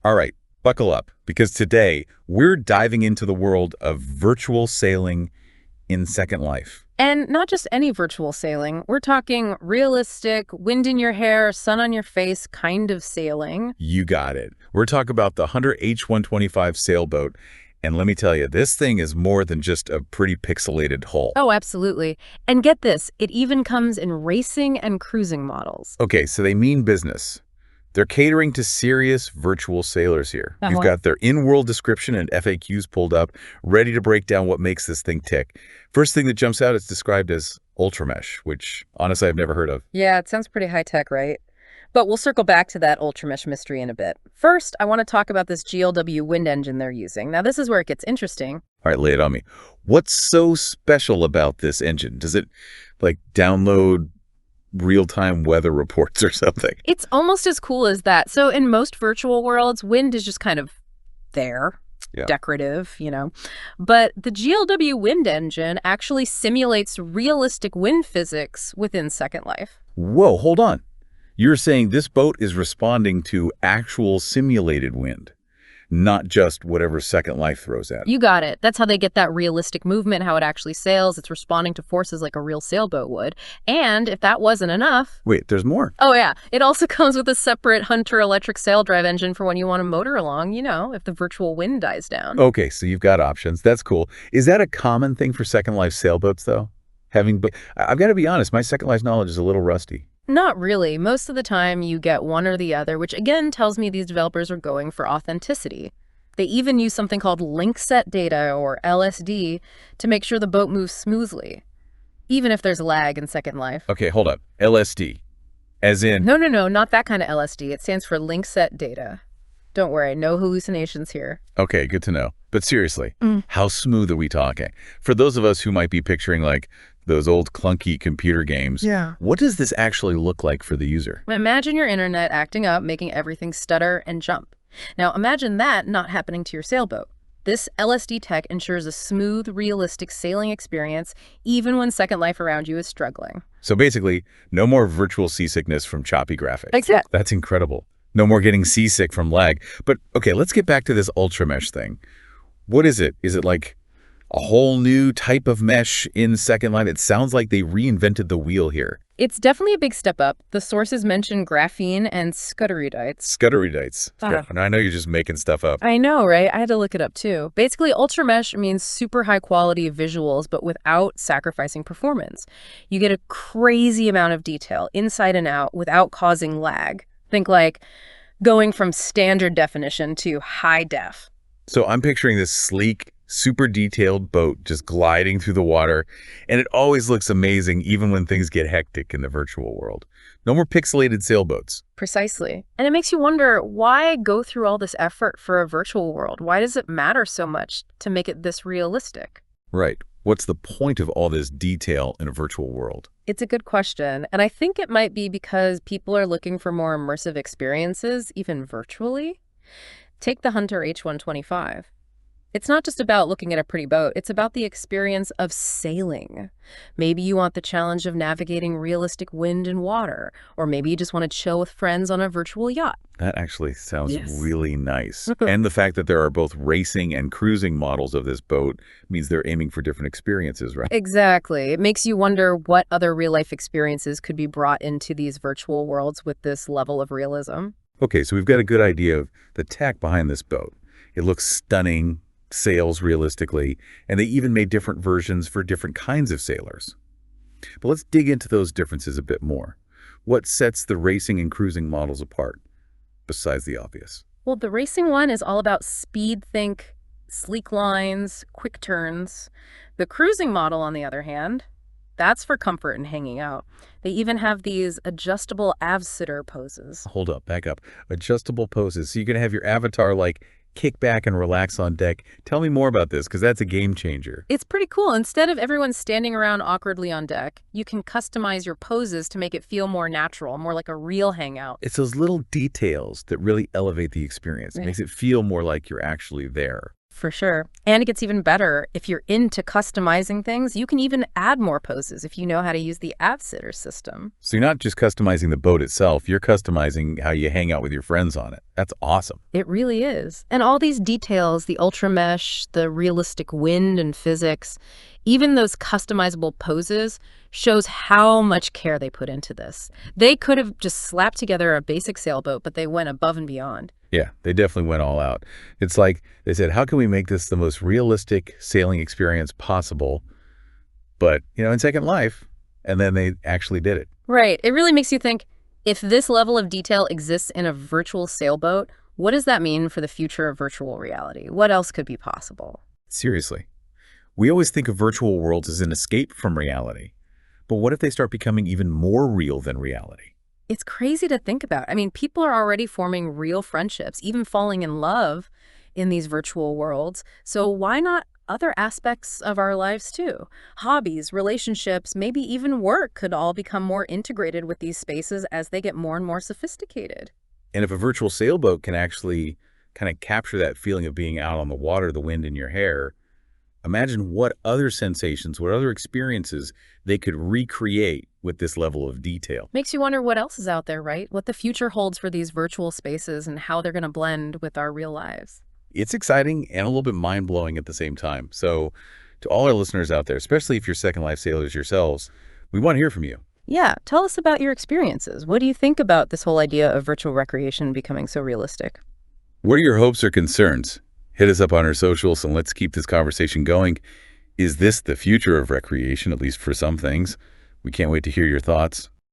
All right, buckle up, because today we're diving into the world of virtual sailing in Second Life. And not just any virtual sailing. We're talking realistic, wind in your hair, sun on your face kind of sailing. You got it. We're talking about the Hunter H125 Sailboat, and let me tell you, this thing is more than just a pretty pixelated hull. Oh, absolutely. And get this, it even comes in racing and cruising models. Okay, so they mean business. They're catering to serious virtual sailors here. You've got their in-world description and FAQs pulled up, ready to break down what makes this thing tick. First thing that jumps out is described as ultra mesh, which honestly I've never heard of. Yeah, it sounds pretty high-tech, right? But we'll circle back to that ultra mesh mystery in a bit. First, I want to talk about this GLW wind engine they're using. Now, this is where it gets interesting. All right, lay it on me. What's so special about this engine? Does it, like, download real-time weather reports or something? It's almost as cool as that. So in most virtual worlds, wind is just kind of there, decorative, But the GLW wind engine actually simulates realistic wind physics within Second Life. Whoa, hold on. You're saying this boat is responding to actual simulated wind, not just whatever Second Life throws at it. You got it. That's how they get that realistic movement, how it actually sails. It's responding to forces like a real sailboat would. And if that wasn't enough... Wait, there's more? Oh, yeah. It also comes with a separate Hunter electric sail drive engine for when you want to motor along, if the virtual wind dies down. Okay, so you've got options. That's cool. Is that a common thing for Second Life sailboats, though? I've got to be honest, my Second Life knowledge is a little rusty. Not really. Most of the time you get one or the other, which again tells me these developers are going for authenticity. They even use something called link set data, or LSD, to make sure the boat moves smoothly, even if there's lag in Second Life. Okay, hold up. LSD. As in... No, not that kind of LSD. It stands for link set data. Don't worry, no hallucinations here. Okay, good to know. But seriously, how smooth are we talking? For those of us who might be picturing, like, those old clunky computer games, what does this actually look like for the user? Imagine your internet acting up, making everything stutter and jump. Now, imagine that not happening to your sailboat. This LSD tech ensures a smooth, realistic sailing experience, even when Second Life around you is struggling. So basically, no more virtual seasickness from choppy graphics. Exactly. That's incredible. No more getting seasick from lag. But, okay, let's get back to this ultra mesh thing. What is it? Is it like a whole new type of mesh in Second Life? It sounds like they reinvented the wheel here. It's definitely a big step up. The sources mention graphene and scutteridites. Scutteridites. And I know you're just making stuff up. I know, right? I had to look it up too. Basically, ultra mesh means super high quality visuals, but without sacrificing performance. You get a crazy amount of detail inside and out without causing lag. Think like going from standard definition to high def. So I'm picturing this sleek, super detailed boat just gliding through the water, and it always looks amazing even when things get hectic in the virtual world. No more pixelated sailboats. Precisely. And it makes you wonder, why go through all this effort for a virtual world? Why does it matter so much to make it this realistic? Right. What's the point of all this detail in a virtual world? It's a good question, and I think it might be because people are looking for more immersive experiences, even virtually. Take the Hunter H125. It's not just about looking at a pretty boat, it's about the experience of sailing. Maybe you want the challenge of navigating realistic wind and water, or maybe you just want to chill with friends on a virtual yacht. That actually sounds really nice. And the fact that there are both racing and cruising models of this boat means they're aiming for different experiences, right? Exactly. It makes you wonder what other real-life experiences could be brought into these virtual worlds with this level of realism. Okay, so we've got a good idea of the tech behind this boat. It looks stunning, sails realistically, and they even made different versions for different kinds of sailors. But let's dig into those differences a bit more. What sets the racing and cruising models apart, besides the obvious? Well, the racing one is all about speed, think sleek lines, quick turns. The cruising model, on the other hand, that's for comfort and hanging out. They even have these adjustable av-sitter poses. Hold up, back up. Adjustable poses. So you can have your avatar like kick back and relax on deck. Tell me more about this, because that's a game changer. It's pretty cool. Instead of everyone standing around awkwardly on deck, you can customize your poses to make it feel more natural, more like a real hangout. It's those little details that really elevate the experience. It makes it feel more like you're actually there. For sure. And it gets even better. If you're into customizing things, you can even add more poses if you know how to use the app sitter system. So you're not just customizing the boat itself, you're customizing how you hang out with your friends on it. That's awesome. It really is. And all these details, the ultra mesh, the realistic wind and physics, even those customizable poses, shows how much care they put into this. They could have just slapped together a basic sailboat, but they went above and beyond. Yeah, they definitely went all out. It's like they said, how can we make this the most realistic sailing experience possible, but, in Second Life? And then they actually did it. Right. It really makes you think, if this level of detail exists in a virtual sailboat, what does that mean for the future of virtual reality? What else could be possible? Seriously. We always think of virtual worlds as an escape from reality. But what if they start becoming even more real than reality? It's crazy to think about. I mean, people are already forming real friendships, even falling in love in these virtual worlds. So why not other aspects of our lives too? Hobbies, relationships, maybe even work could all become more integrated with these spaces as they get more and more sophisticated. And if a virtual sailboat can actually kind of capture that feeling of being out on the water, the wind in your hair, imagine what other sensations, what other experiences they could recreate with this level of detail. Makes you wonder what else is out there, right? What the future holds for these virtual spaces and how they're going to blend with our real lives. It's exciting and a little bit mind-blowing at the same time. So to all our listeners out there, especially if you're Second Life sailors yourselves, we want to hear from you. Yeah, tell us about your experiences. What do you think about this whole idea of virtual recreation becoming so realistic? What are your hopes or concerns? Hit us up on our socials and let's keep this conversation going. Is this the future of recreation, at least for some things? We can't wait to hear your thoughts.